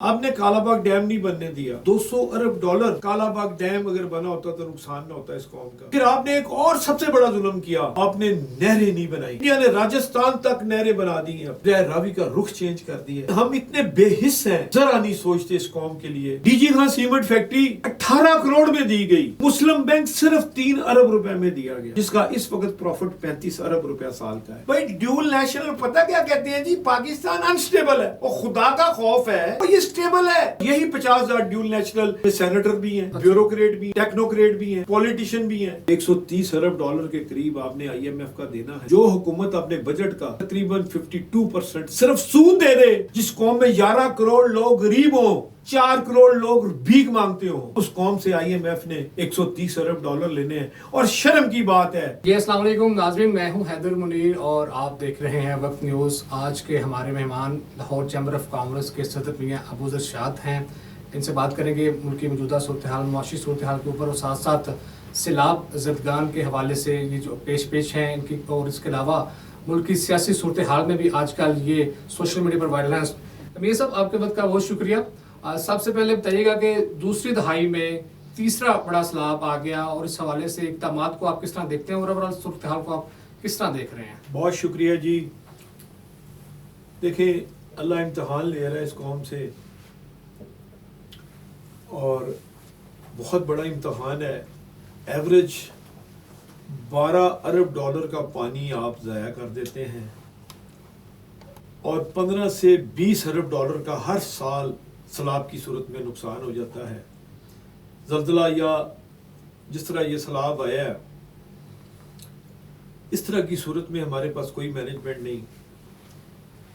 आपने काला बाग डैम नहीं बनने दिया। 200 अरब डॉलर काला बाग डैम अगर बना होता तो नुकसान ना होता इस कौम का। फिर आपने एक और सबसे बड़ा जुल्म किया, आपने नहरें नहीं बनाई। इंडिया ने राजस्थान तक नहरें बना दी हैं, दरिया रावी का रुख चेंज कर दिया। हम इतने बेहिस हैं, जरा नहीं सोचते इस कौम के लिए। DG Khan cement factory 18 crore में दी गई, मुस्लिम बैंक सिर्फ 3 अरब रुपए में दिया गया, जिसका इस वक्त प्रॉफिट 35 अरब रुपया साल का है। भाई ड्यूल नेशनल पता क्या कहते हैं जी, पाकिस्तान अनस्टेबल है और खुदा का खौफ है ये स्टेबल है। यही 50,000 ड्यूल नेशनल सेनेटर भी हैं, ब्यूरोक्रेट भी, टेक्नोक्रेट भी हैं, पॉलिटिशियन भी हैं। 130 अरब डॉलर के करीब आपने IMF का देना है। जो हुकूमत अपने बजट का तकरीबन 52% सिर्फ सूद दे दे, जिस कौम में 11 करोड़ लोग गरीब हो, 4 करोड़ लोग भीख मांगते हो, उस कौम से IMF ने 130 अरब डॉलर लेने हैं और शर्म की बात है। जी अस्सलाम वालेकुम नाज़रीन, मैं हूं हैदर मुनीर और आप देख रहे हैं वक्त न्यूज़। आज के हमारे मेहमान लाहौर चैम्बर ऑफ कॉमर्स के सदर मियां अबू इरशाद हैं। इनसे बात करेंगे मुल्क की मौजूदा सूरत हाल, मुआशी सूरत हाल के ऊपर और साथ साथ सैलाब ज़दगान के हवाले से ये जो पेश हैं इनकी, और इसके अलावा मुल्क की सियासी सूरत हाल में भी आजकल ये सोशल मीडिया पर वायरल हैं। ये सब आपके वक्त का बहुत शुक्रिया। सबसे पहले बताइएगा कि दूसरी दहाई में तीसरा बड़ा सैलाब आ गया और इस हवाले से इक़दामात को आप किस तरह देखते हैं और ओवरऑल सूरत हाल को आप किस तरह देख रहे हैं? बहुत शुक्रिया जी। देखिए, अल्लाह इम्तिहान ले रहा है इस कौम से और बहुत बड़ा इम्तिहान है। एवरेज 12 अरब डॉलर का पानी आप ज़ाया कर देते हैं और 15 से 20 अरब डॉलर का हर साल सैलाब की सूरत में नुकसान हो जाता है। ज़ल्ज़ला या जिस तरह ये सैलाब आया है, इस तरह की सूरत में हमारे पास कोई मैनेजमेंट नहीं।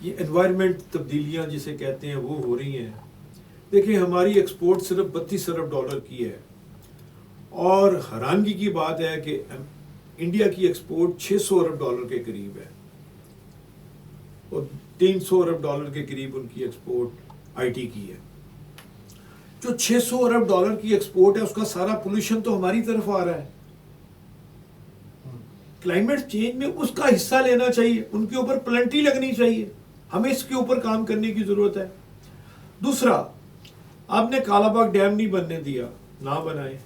ये एनवायरनमेंट तब्दीलियां जिसे कहते हैं वो हो रही हैं। देखिए, हमारी एक्सपोर्ट सिर्फ 32 अरब डॉलर की है और हैरानगी की बात है कि इंडिया की एक्सपोर्ट 600 अरब डॉलर के करीब है और 300 अरब डॉलर के करीब उनकी एक्सपोर्ट IT की है। जो 600 अरब डॉलर की एक्सपोर्ट है उसका सारा पोल्यूशन तो हमारी तरफ आ रहा है। क्लाइमेट चेंज में उसका हिस्सा लेना चाहिए, उनके ऊपर पेनल्टी लगनी चाहिए। हमें इसके ऊपर काम करने की जरूरत है। दूसरा, आपने काला बाग डैम नहीं बनने दिया, ना बनाए,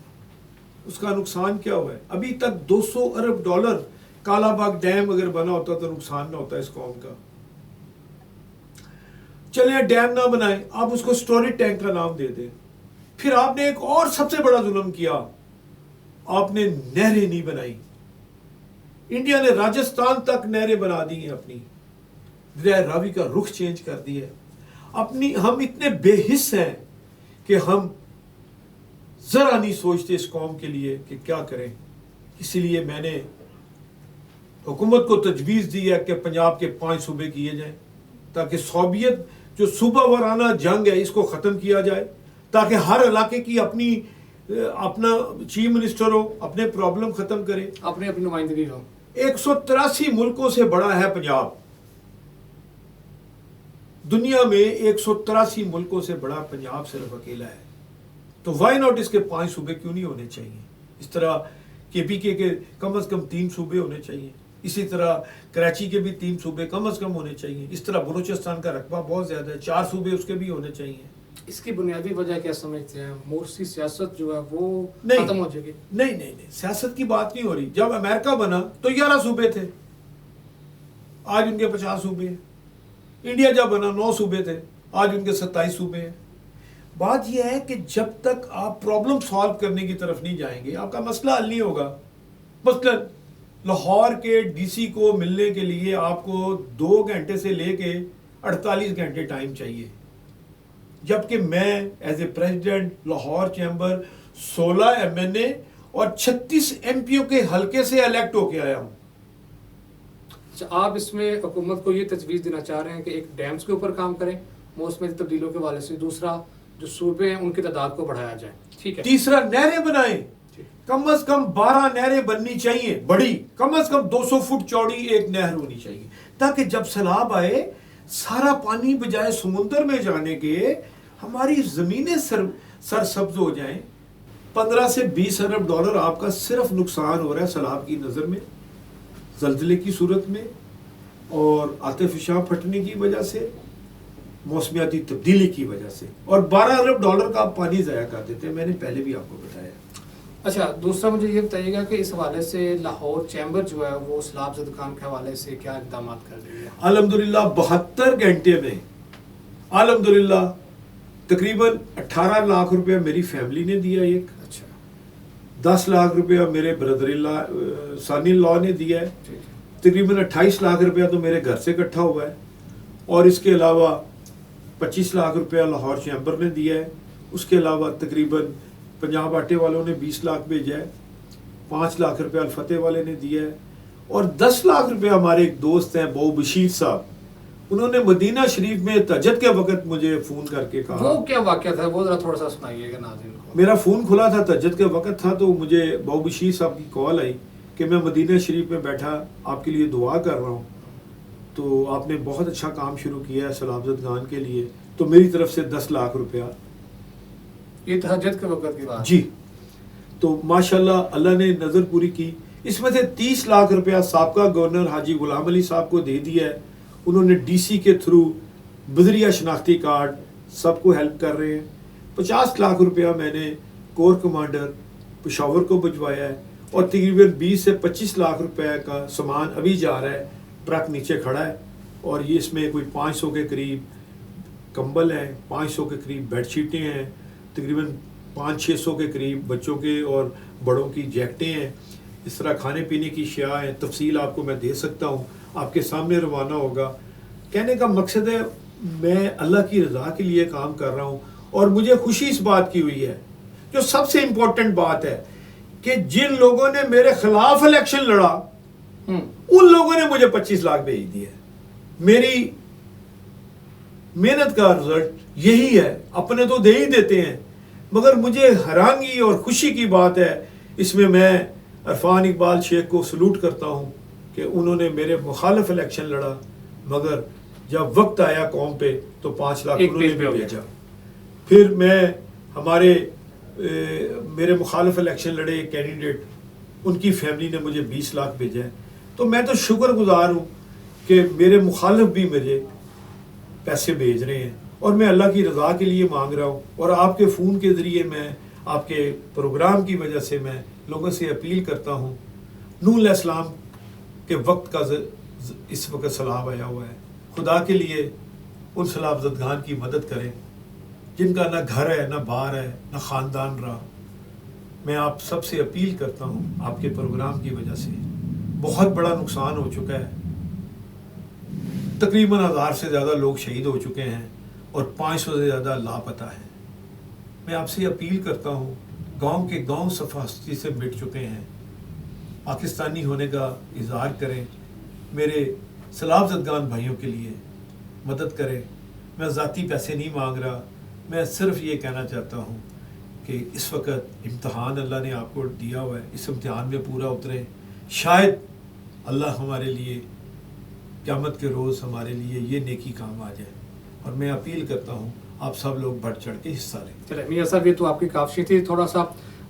उसका नुकसान क्या हुआ है? अभी तक 200 अरब डॉलर काला बाग डैम अगर बना होता तो नुकसान ना होता इस कौम का। चलिए डैम ना बनाए, आप उसको स्टोरेज टैंक का नाम दे दें। फिर आपने एक और सबसे बड़ा जुल्म किया, आपने नहरें नहीं बनाई। इंडिया ने राजस्थान तक नहरें बना दी हैं, अपनी दरिया रावी का रुख चेंज कर दिया। हम इतने बेहिस हैं कि हम जरा नहीं सोचते इस कौम के लिए कि क्या करें। इसीलिए मैंने हुकूमत को तजवीज़ दी है कि पंजाब के 5 सूबे किए जाएं, ताकि सोवियत जो सूबा वाराना जंग है इसको ख़त्म किया जाए, ताकि हर इलाके की अपना चीफ मिनिस्टर हो, अपने प्रॉब्लम ख़त्म करे, अपनी अपनी नुमाइंदगी हो। 183 मुल्कों से बड़ा है पंजाब, दुनिया में 183 मुल्कों से बड़ा पंजाब सिर्फ अकेला है। तो वाई नॉट इसके 5 सूबे क्यों नहीं होने चाहिए? इस तरह KPK के कम से कम 3 सूबे होने चाहिए, इसी तरह कराची के भी 3 सूबे कम से कम होने चाहिए। इस तरह बलूचिस्तान का रकबा बहुत ज़्यादा है, 4 सूबे उसके भी होने चाहिए। इसकी बुनियादी वजह क्या समझते हैं? मोर्सी सियासत जो है वो खत्म हो जाएगी? नहीं, सियासत की बात नहीं हो रही। जब अमेरिका बना तो 11 सूबे थे, आज उनके 50 सूबे हैं। इंडिया जब बना 9 सूबे थे, आज उनके 27 सूबे हैं। बात यह है कि जब तक आप प्रॉब्लम सॉल्व करने की तरफ नहीं जाएंगे, आपका मसला हल नहीं होगा। मसलन लाहौर के DC को मिलने के लिए आपको 2 घंटे से लेके 48 घंटे टाइम चाहिए, जबकि मैं as a president Lahore chamber 16 MNA और 36 MPO के हलके से इलेक्ट होके आया हूँ। अच्छा, आप इसमें हुकूमत को ये तजवीज़ देना चाह रहे हैं कि एक डैम्स के ऊपर काम करें मौसमी तब्दीलियों के हवाले से, दूसरा जो सूबे हैं उनकी तादाद को बढ़ाया जाए, ठीक है, तीसरा नहरें बनाएं, कम से कम 12 नहरें बननी चाहिए, बड़ी, कम से कम 200 फुट चौड़ी एक नहर होनी चाहिए, ताकि जब सैलाब आए सारा पानी बजाय समुंदर में जाने के हमारी ज़मीनें सरसब्ज हो जाएं। 15 से 20 अरब डॉलर आपका सिर्फ नुकसान हो रहा है सैलाब की नज़र में, ज़ल्ज़ले की सूरत में और आतिफ़शां फटने की वजह से। मौसमियाती तब्दीली की वजह से, और 12 अरब डॉलर का आप पानी ज़ाया कर देते हैं, मैंने पहले भी आपको बताया। अच्छा, दूसरा मुझे ये बताइएगा कि इस हवाले से लाहौर चैम्बर जो है वो सैलाब ज़द खान के हवाले से क्या इक़दाम कर रही है? अल्हम्दुलिल्लाह 72 घंटे में अल्हम्दुलिल्लाह तकरीबन 18 लाख रुपया मेरी फैमिली ने दिया, एक अच्छा, 10 लाख रुपया मेरे ब्रदर सन इन लॉ ने दिया है, ठीक है। तकरीबन 28 लाख रुपया तो मेरे घर से इकट्ठा हुआ है, और इसके अलावा 25 लाख रुपया लाहौर चैम्बर ने दिया है। उसके अलावा तकरीबन पंजाब आटे वालों ने 20 लाख भेजा है, 5 लाख रुपया अल-फतेह वाले ने दिया है, और 10 लाख रुपया हमारे एक दोस्त हैं बो बशीर साहब, उन्होंने मदीना शरीफ में तहज्जुद के वक्त मुझे फ़ोन करके कहा। वो क्या वाक़या था, वो ज़रा थोड़ा सा सुनाइएगा नाज़रीन को। मेरा फ़ोन खुला था, तहज्जुद के वक्त था, तो मुझे बो बशीर साहब की कॉल आई कि मैं मदीना शरीफ में बैठा आपके लिए दुआ कर रहा हूँ, तो आपने बहुत अच्छा काम शुरू किया है सलाबत गान के लिए, तो मेरी तरफ से 10 लाख रुपया। ये तहज्जुद के वक्त की बात जी, तो माशाल्लाह अल्लाह ने नज़र पूरी की। इसमें से 30 लाख रुपया साबका गवर्नर हाजी गुलाम अली साहब को दे दिया है, उन्होंने डीसी के थ्रू बदरिया शनाख्ती कार्ड सबको हेल्प कर रहे हैं। 50 लाख रुपया मैंने कोर कमांडर पेशावर को भिजवाया है, और तकरीबन 20 से 25 लाख रुपए का सामान अभी जा रहा है, ट्रक नीचे खड़ा है, और ये इसमें कोई 500 के करीब कंबल हैं, 500 के करीब बेडशीटें हैं, तकरीबन 500-600 के करीब बच्चों के और बड़ों की जैकेटें हैं, इस तरह खाने पीने की अशिया हैं। तफसील आपको मैं दे सकता हूँ, आपके सामने रवाना होगा। कहने का मकसद है मैं अल्लाह की रज़ा के लिए काम कर रहा हूँ, और मुझे खुशी इस बात की हुई है, जो सबसे इम्पोर्टेंट बात है कि जिन लोगों ने मेरे खिलाफ इलेक्शन लड़ा उन लोगों ने मुझे 25 लाख भेज दिए। मेरी मेहनत का रिजल्ट यही है। अपने तो दे ही देते हैं, मगर मुझे हैरानगी और खुशी की बात है, इसमें मैं इरफान इकबाल शेख को सलूट करता हूँ कि उन्होंने मेरे मुखालिफ इलेक्शन लड़ा, मगर जब वक्त आया कौम पे तो 5 लाख उन्होंने भी भेजा। फिर मैं हमारे मेरे मुखालिफ इलेक्शन लड़े कैंडिडेट, उनकी फैमिली ने मुझे 20 लाख भेजा है। तो मैं तो शुक्रगुजार हूँ कि मेरे मुखालिफ भी मुझे पैसे भेज रहे हैं, और मैं अल्लाह की रज़ा के लिए मांग रहा हूँ। और आपके फ़ोन के ज़रिए मैं आपके प्रोग्राम की वजह से मैं लोगों से अपील करता हूँ, नूह अलैहिस्सलाम के वक्त का इस वक्त सलाब आया हुआ है, खुदा के लिए उन सलाबज़दगान की मदद करें जिनका ना घर है, ना बार है, ना ख़ानदान रहा। मैं आप सबसे अपील करता हूँ, आपके प्रोग्राम की वजह से बहुत बड़ा नुकसान हो चुका है, तकरीबन 1000 से ज़्यादा लोग शहीद हो चुके हैं और 500 से ज़्यादा लापता हैं। मैं आपसे अपील करता हूँ, गांव के गांव सफास्ती से मिट चुके हैं, पाकिस्तानी होने का इजहार करें, मेरे सलाबज़दगान भाइयों के लिए मदद करें। मैं ज़ाती पैसे नहीं मांग रहा, मैं सिर्फ ये कहना चाहता हूँ कि इस वक्त इम्तहान अल्लाह ने आपको दिया हुआ है, इस इम्तहान में पूरा उतरें। शायद अल्लाह हमारे लिए क़यामत के रोज़ हमारे लिए ये नेकी काम आ जाए, और मैं अपील करता हूँ आप सब लोग बढ़ चढ़ के हिस्सा लें। चलिए मियां साहब, ये तो आपकी काफ़ी थी। थोड़ा सा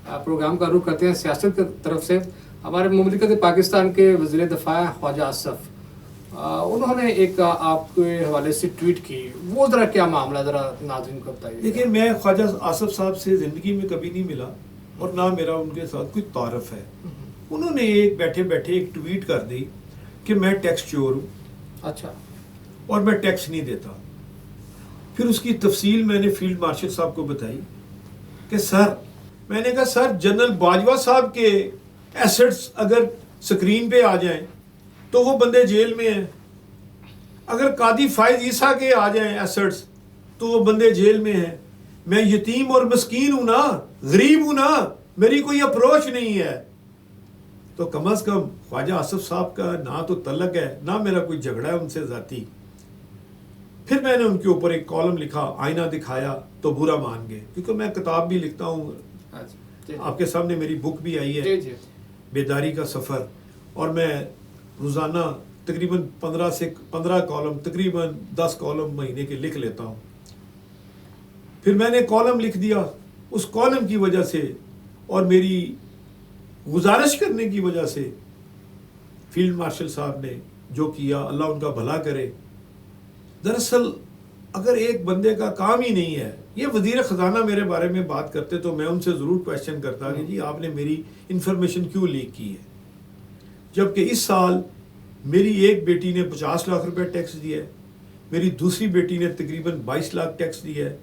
प्रोग्राम का रुख करते हैं सियासत की तरफ से। हमारे मुमलिकत पाकिस्तान के वज़ीर दफ़ा ख्वाजा आसिफ, उन्होंने एक आपके हवाले से ट्वीट की, वो ज़रा क्या मामला, ज़रा नाज़रीन को बताइए। देखिए, मैं ख्वाजा आसिफ साहब से ज़िंदगी में कभी नहीं मिला, और ना मेरा उनके साथ कोई तारफ़ है। उन्होंने एक बैठे बैठे एक ट्वीट कर दी कि मैं टैक्स चोर हूँ, अच्छा, और मैं टैक्स नहीं देता। फिर उसकी तफसील मैंने फील्ड मार्शल साहब को बताई कि सर, मैंने कहा सर, जनरल बाजवा साहब के एसेट्स अगर स्क्रीन पे आ जाएं तो वो बंदे जेल में हैं, अगर कादी फायज ईसा के आ जाएं एसेट्स तो वो बंदे जेल में हैं। मैं यतीम और मस्कीन हूं ना, गरीब हूं ना, मेरी कोई अप्रोच नहीं है। तो कम अज़ कम ख्वाजा आसिफ साहब का ना तो तलक है, ना मेरा कोई झगड़ा है उनसे ज़ाती। फिर मैंने उनके ऊपर एक कॉलम लिखा, आईना दिखाया तो बुरा मान गए, क्योंकि मैं किताब भी लिखता हूँ, आपके सामने मेरी बुक भी आई है, बेदारी का सफ़र, और मैं रोज़ाना तकरीबन 15 से 15 कॉलम, तकरीबन 10 कॉलम महीने के लिख लेता हूँ। फिर मैंने कॉलम लिख दिया, उस कॉलम की वजह से और मेरी गुजारिश करने की वजह से फील्ड मार्शल साहब ने जो किया, अल्लाह उनका भला करे। दरअसल اگر ایک بندے کا کام ہی نہیں ہے, یہ وزیر خزانہ میرے بارے میں بات کرتے تو میں ان سے ضرور کویشچن کرتا کہ جی آپ نے میری انفارمیشن کیوں لیک کی ہے, جبکہ اس سال میری ایک بیٹی نے 50 لاکھ روپے ٹیکس دیا ہے, میری دوسری بیٹی نے تقریباً 22 لاکھ ٹیکس دیا ہے,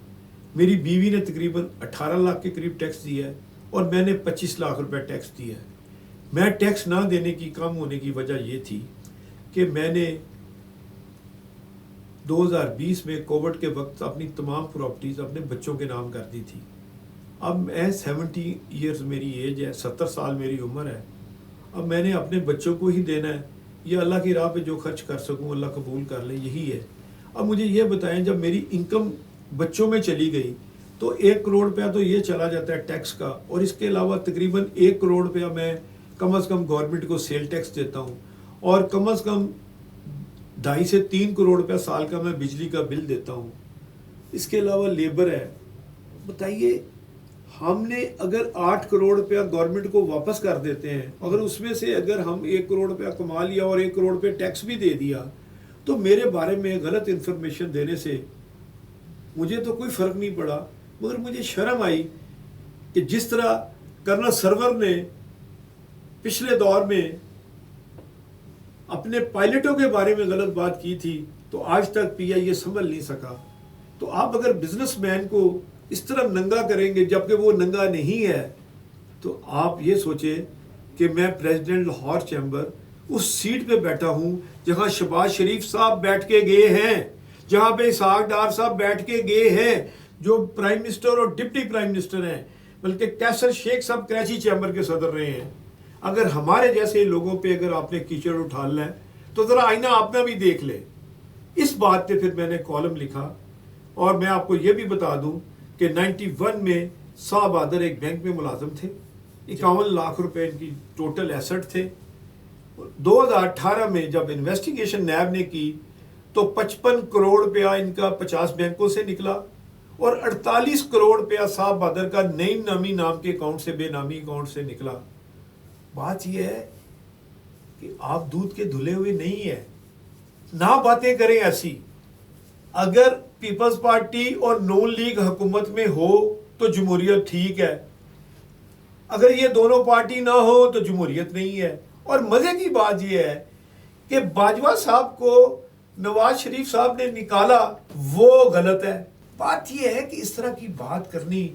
میری بیوی نے تقریباً 18 لاکھ کے قریب ٹیکس دیا ہے, اور میں نے 25 لاکھ روپے ٹیکس دیا ہے. میں ٹیکس نہ دینے کی کم ہونے کی وجہ یہ تھی کہ میں نے 2020 میں کووڈ کے وقت اپنی تمام پراپرٹیز اپنے بچوں کے نام کر دی تھی. اب میں 70 ایئرز میری ایج ہے, 70 سال میری عمر ہے. اب میں نے اپنے بچوں کو ہی دینا ہے, یا اللہ کی راہ پہ جو خرچ کر سکوں اللہ قبول کر لے, یہی ہے. اب مجھے یہ بتائیں, جب میری انکم بچوں میں چلی گئی تو 1 کروڑ روپیہ تو یہ چلا جاتا ہے ٹیکس کا, اور اس کے علاوہ تقریباً 1 کروڑ روپیہ میں کم از کم گورنمنٹ کو سیل ٹیکس دیتا ہوں, اور کم از کم 2.5 سے 3 کروڑ روپیہ سال کا میں بجلی کا بل دیتا ہوں. اس کے علاوہ لیبر ہے. بتائیے ہم نے اگر 8 کروڑ روپیہ گورنمنٹ کو واپس کر دیتے ہیں, اگر اس میں سے اگر ہم 1 کروڑ روپیہ کما لیا اور 1 کروڑ روپیہ ٹیکس بھی دے دیا, تو میرے بارے میں غلط انفارمیشن دینے سے مجھے تو کوئی فرق نہیں پڑا. مگر مجھے شرم آئی کہ جس طرح کرنل سرور نے پچھلے دور میں اپنے پائلٹوں کے بارے میں غلط بات کی تھی, تو آج تک پی آئی یہ سنبھل نہیں سکا. تو آپ اگر بزنس مین کو اس طرح ننگا کریں گے جبکہ وہ ننگا نہیں ہے, تو آپ یہ سوچیں کہ میں پریزیڈنٹ لاہور چیمبر اس سیٹ پہ بیٹھا ہوں جہاں شہباز شریف صاحب بیٹھ کے گئے ہیں, جہاں پہ اسحاق ڈار صاحب بیٹھ کے گئے ہیں جو پرائم منسٹر اور ڈپٹی پرائم منسٹر ہیں, بلکہ کیسر شیخ صاحب کراچی چیمبر کے صدر رہے ہیں. اگر ہمارے جیسے لوگوں پہ اگر آپ نے کیچڑ اٹھالنا ہے تو ذرا آئینہ اپنا بھی دیکھ لے. اس بات پہ پھر میں نے کالم لکھا, اور میں آپ کو یہ بھی بتا دوں کہ 91 میں شاہ بہادر ایک بینک میں ملازم تھے, 51 لاکھ روپے ان کی ٹوٹل ایسٹ تھے. 2018 میں جب انویسٹیگیشن نیب نے کی تو 55 کروڑ روپیہ ان کا 50 بینکوں سے نکلا, اور 48 کروڑ روپیہ شاہ بہادر کا نئی نامی نام کے اکاؤنٹ سے بے نامی اکاؤنٹ سے نکلا. بات یہ ہے کہ آپ دودھ کے دھلے ہوئے نہیں ہیں, نہ باتیں کریں ایسی. اگر پیپلز پارٹی اور نون لیگ حکومت میں ہو تو جمہوریت ٹھیک ہے, اگر یہ دونوں پارٹی نہ ہو تو جمہوریت نہیں ہے. اور مزے کی بات یہ ہے کہ باجوہ صاحب کو نواز شریف صاحب نے نکالا, وہ غلط ہے. بات یہ ہے کہ اس طرح کی بات کرنی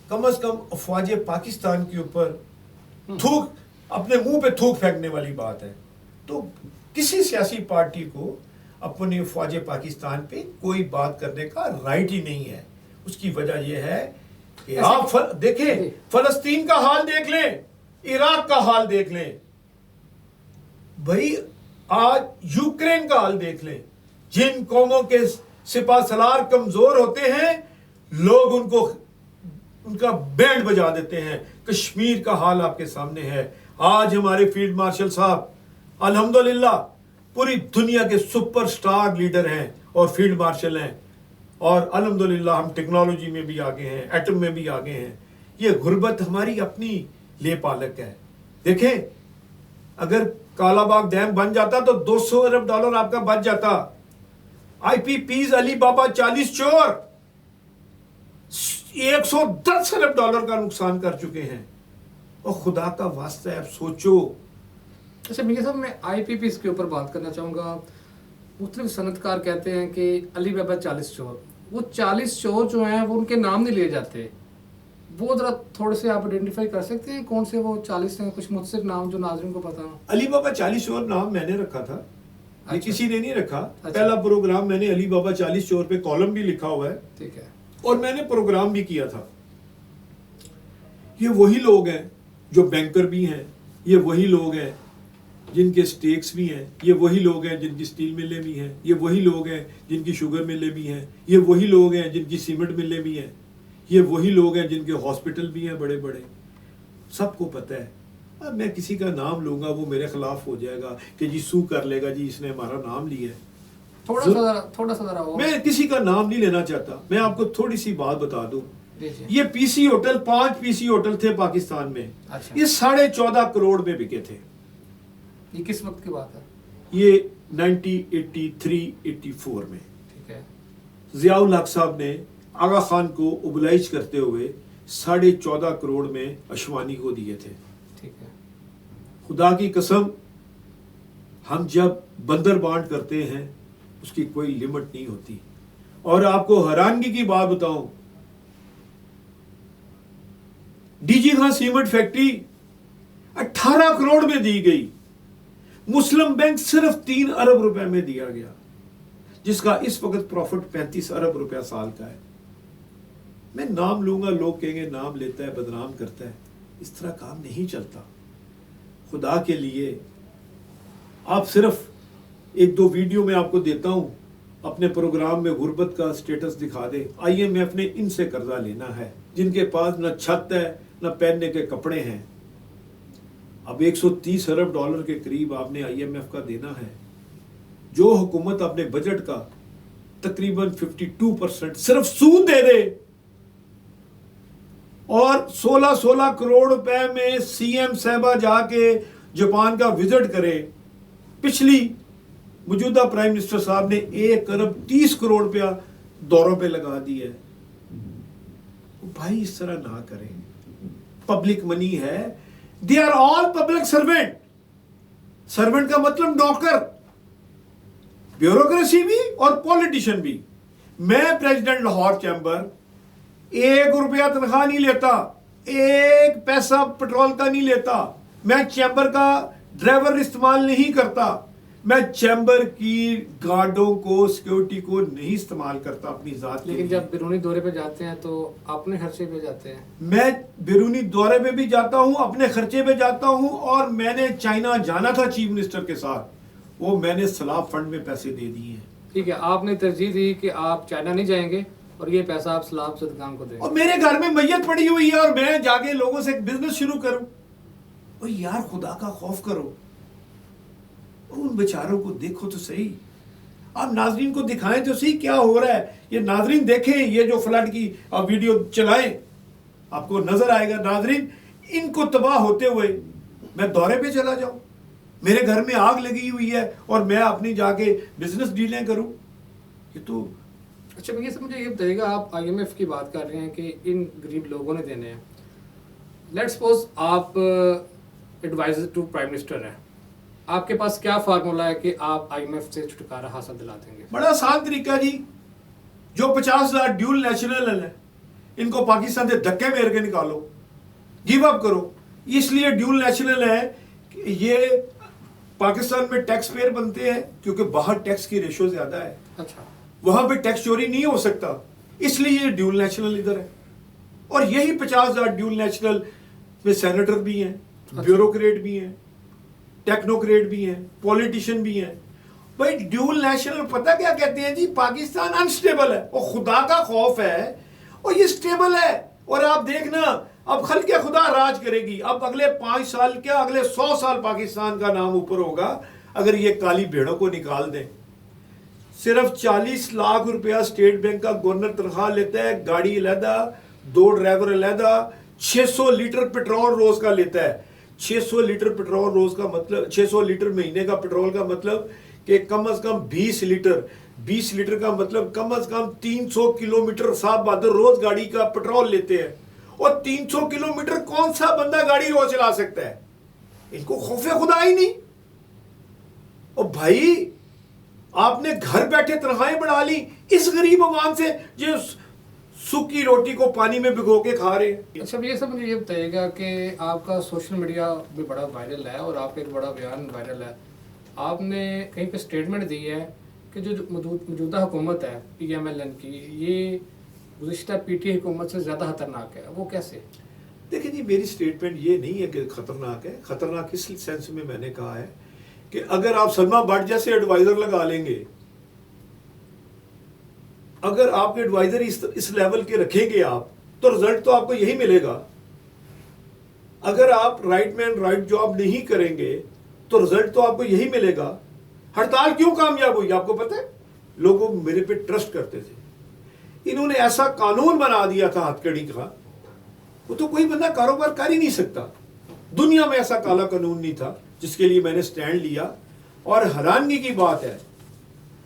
کم از کم افواج پاکستان کے اوپر تھوک, اپنے منہ پہ تھوک پھینکنے والی بات ہے. تو کسی سیاسی پارٹی کو اپنی افواج پاکستان پہ کوئی بات کرنے کا رائٹ ہی نہیں ہے. اس کی وجہ یہ ہے کہ آپ دیکھیں, فلسطین کا حال دیکھ لیں, عراق کا حال دیکھ لیں, بھائی آج یوکرین کا حال دیکھ لیں. جن قوموں کے سپاہ سالار کمزور ہوتے ہیں لوگ ان کا بینڈ بجا دیتے ہیں. کشمیر کا حال آپ کے سامنے ہے. آج ہمارے فیلڈ مارشل صاحب الحمدللہ پوری دنیا کے سپر سٹار لیڈر ہیں اور فیلڈ مارشل ہیں, اور الحمدللہ ہم ٹیکنالوجی میں بھی آگے ہیں, ایٹم میں بھی آگے ہیں. یہ غربت ہماری اپنی لے پالک ہے. دیکھیں اگر کالا باغ ڈیم بن جاتا تو 200 ارب ڈالر آپ کا بچ جاتا. آئی پی پیز علی بابا 40 چور 110 ارب ڈالر کا نقصان کر چکے ہیں. اور خدا کا واسطہ ہے, اب سوچو. اچھا میاں صاحب, میں آئی پی پیز کے اوپر بات کرنا چاہوں گا. مختلف صنعت کار کہتے ہیں کہ علی بابا 40 چور, وہ 40 چور جو ہیں وہ ان کے نام نہیں لیے جاتے. وہ ذرا تھوڑے سے آپ آئیڈینٹیفائی کر سکتے ہیں کون سے وہ 40 ہیں, کچھ مختصر نام جو ناظرین کو پتا ہوں. علی بابا 40 چور نام میں نے رکھا تھا, یہ کسی نے نہیں رکھا. پہلا پروگرام میں نے علی بابا 40 چور پہ کالم بھی لکھا ہوا ہے, ٹھیک ہے, اور میں نے پروگرام بھی کیا تھا. یہ وہی لوگ ہیں جو بینکر بھی ہیں, یہ وہی لوگ ہیں جن کے سٹیکس بھی ہیں, یہ وہی لوگ ہیں جن کی سٹیل ملیں بھی ہیں, یہ وہی لوگ ہیں جن کی شوگر ملیں بھی ہیں, یہ وہی لوگ ہیں جن کی سیمنٹ ملیں بھی ہیں, یہ وہی لوگ ہیں جن کے ہاسپٹل بھی ہیں بڑے بڑے. سب کو پتہ ہے. اب میں کسی کا نام لوں گا وہ میرے خلاف ہو جائے گا کہ جی سو کر لے گا, جی اس نے ہمارا نام لیا ہے. تھوڑا سا ذرا میں کسی کا نام نہیں لینا چاہتا. میں آپ کو تھوڑی سی بات بتا دوں. یہ پی سی ہوٹل 5 پی سی ہوٹل تھے پاکستان میں, یہ 14.5 کروڑ میں بکے تھے. یہ کس وقت کی بات ہے؟ یہ 1983-84 میں. ٹھیک ہے. ज़ियाउल हक साहब ने आगा खान को ओबलाइज करते हुए 14.5 करोड़ में अशवानी को दिए थे। ठीक है। खुदा की कसम, हम जब बंदर बांट करते हैं उसकी कोई लिमिट नहीं होती। और आपको हैरानगी की बात बताऊं, DG Khan cement factory 18 crore में दी गई, मुस्लिम बैंक सिर्फ 3 अरब रुपए में दिया गया, जिसका इस वक्त प्रॉफिट 35 अरब रुपया साल का है। मैं नाम लूंगा, लोग कहेंगे नाम लेता है, बदनाम करता है। इस तरह काम नहीं चलता। खुदा के लिए आप सिर्फ 1-2 वीडियो में आपको देता हूं, अपने प्रोग्राम में गुर्बत का स्टेटस दिखा दे। IMF ने इनसे कर्जा लेना है, जिनके पास न छत है न पहनने के कपड़े हैं। अब 130 अरब डॉलर के करीब आपने IMF का देना है। जो हुकूमत अपने बजट का तकरीबन 52% सिर्फ सूद दे दे और 16 करोड़ रुपए में CM साहबा जाके जापान का विजिट करे। पिछली मौजूदा प्राइम मिनिस्टर साहब ने 1 अरब 30 करोड़ रुपया दौरों पे लगा दिया है। भाई इस तरह ना करें, पब्लिक मनी है। They are all public servant. Servant का मतलब नौकर, ब्यूरोक्रेसी भी और पॉलिटिशियन भी। मैं प्रेसिडेंट लाहौर चैम्बर 1 रुपया तनख्वाह नहीं लेता, 1 पैसा पेट्रोल का नहीं लेता। मैं चैम्बर का ड्राइवर इस्तेमाल नहीं करता। मैं चैम्बर की गार्डों को, सिक्योरिटी को नहीं इस्तेमाल करता अपनी जात। लेकिन जब बैरूनी दौरे पे जाते हैं तो अपने खर्चे पे जाते हैं। मैं बैरूनी दौरे पे भी जाता हूं, अपने खर्चे पे जाता हूं। और मैंने चाइना जाना था चीफ मिनिस्टर के साथ, वो मैंने सलाब फंड में पैसे दे दिए हैं। ठीक है, आपने तरजीह दी कि आप चाइना नहीं जाएंगे और ये पैसा आप सलाब सदकान को देंगे। और मेरे घर में मैयत पड़ी हुई है और मैं जाके लोगों से एक बिजनेस शुरू करूं। और यार खुदा का खौफ करो, उन बेचारों को देखो तो सही। आप नाजरीन को दिखाएं तो सही क्या हो रहा है। ये नाजरीन देखें, ये जो फ्लड की आप वीडियो चलाएं, आपको नजर आएगा नाजरीन इनको तबाह होते हुए। मैं दौरे पे चला जाऊं, मेरे घर में आग लगी हुई है और मैं अपनी जाके बिजनेस डीलें करूं, ये तो। अच्छा भैया मुझे ये बताइएगा, आप IMF की बात कर रहे हैं कि इन गरीब लोगों ने देने हैं। लेट्स सपोज आप एडवाइजर टू प्राइम मिनिस्टर हैं, आपके पास क्या फार्मूला है कि आप IMF से छुटकारा हासिल दिला देंगे? बड़ा आसान तरीका जी। जो 50,000 ड्यूल नेशनल है, इनको पाकिस्तान से धक्के मार के निकालो, गिव अप करो। इसलिए ड्यूल नेशनल है कि ये पाकिस्तान में टैक्स पेयर बनते हैं क्योंकि बाहर टैक्स की रेशो ज्यादा है। अच्छा, वहां पे टैक्स चोरी नहीं हो सकता, इसलिए ये ड्यूल नेशनल इधर है। और यही 50,000 ड्यूल नेशनल में सेनेटर भी हैं, ब्यूरोक्रेट भी हैं, टेक्नोक्रेट भी हैं, पॉलिटिशियन भी हैं। भाई ड्यूल नेशनल पता क्या कहते हैं जी, पाकिस्तान अनस्टेबल है और खुदा का खौफ है और ये स्टेबल है। और आप देखना अब खल के खुदा राज करेगी। अब अगले 5 साल क्या, अगले 100 साल पाकिस्तान का नाम ऊपर होगा अगर ये काली भेड़ों को निकाल दें। सिर्फ 40 लाख रुपया स्टेट बैंक का गवर्नर तनख्वाह लेता है, गाड़ी अलहदा, 2 ड्राइवर अलहदा, 600 लीटर पेट्रोल रोज का लेता है। 600 लीटर पेट्रोल रोज का मतलब 600 लीटर महीने का पेट्रोल का मतलब कि कम से कम 20 लीटर, 20 लीटर का मतलब कम से कम 300 किलोमीटर साहब बहादुर रोज गाड़ी का पेट्रोल लेते हैं। और 300 किलोमीटर कौन सा बंदा गाड़ी रोज चला सकता है? इनको खौफे खुदा ही नहीं। और भाई आपने घर बैठे तनख्वाहें बढ़ा ली इस गरीब आवाम से जो सूखी रोटी को पानी में भिगो के खा रहे हैं। अच्छा भैया मुझे ये बताइएगा कि आपका सोशल मीडिया भी बड़ा वायरल है और आपका एक बड़ा बयान वायरल है। आपने कहीं पे स्टेटमेंट दी है कि जो मौजूदा हुकूमत है PMLN की, ये गुज़िश्ता PTI हुकूमत से ज़्यादा खतरनाक है। वो कैसे? देखिए जी, मेरी स्टेटमेंट ये नहीं है कि खतरनाक है। खतरनाक इस सेंस में मैंने कहा है कि अगर आप सलमा भट्ट जैसे एडवाइजर लगा लेंगे, अगर आपके एडवाइजर इस लेवल के रखेंगे आप, तो रिजल्ट तो आपको यही मिलेगा। अगर आप राइट मैन राइट जॉब नहीं करेंगे तो रिजल्ट तो आपको यही मिलेगा। हड़ताल क्यों कामयाब हुई आपको पता है? लोगों मेरे पे ट्रस्ट करते थे। इन्होंने ऐसा कानून बना दिया था हथकड़ी का, वो तो कोई बंदा कारोबार कर ही नहीं सकता। दुनिया में ऐसा काला कानून नहीं था जिसके लिए मैंने स्टैंड लिया। और हैरानगी की बात है,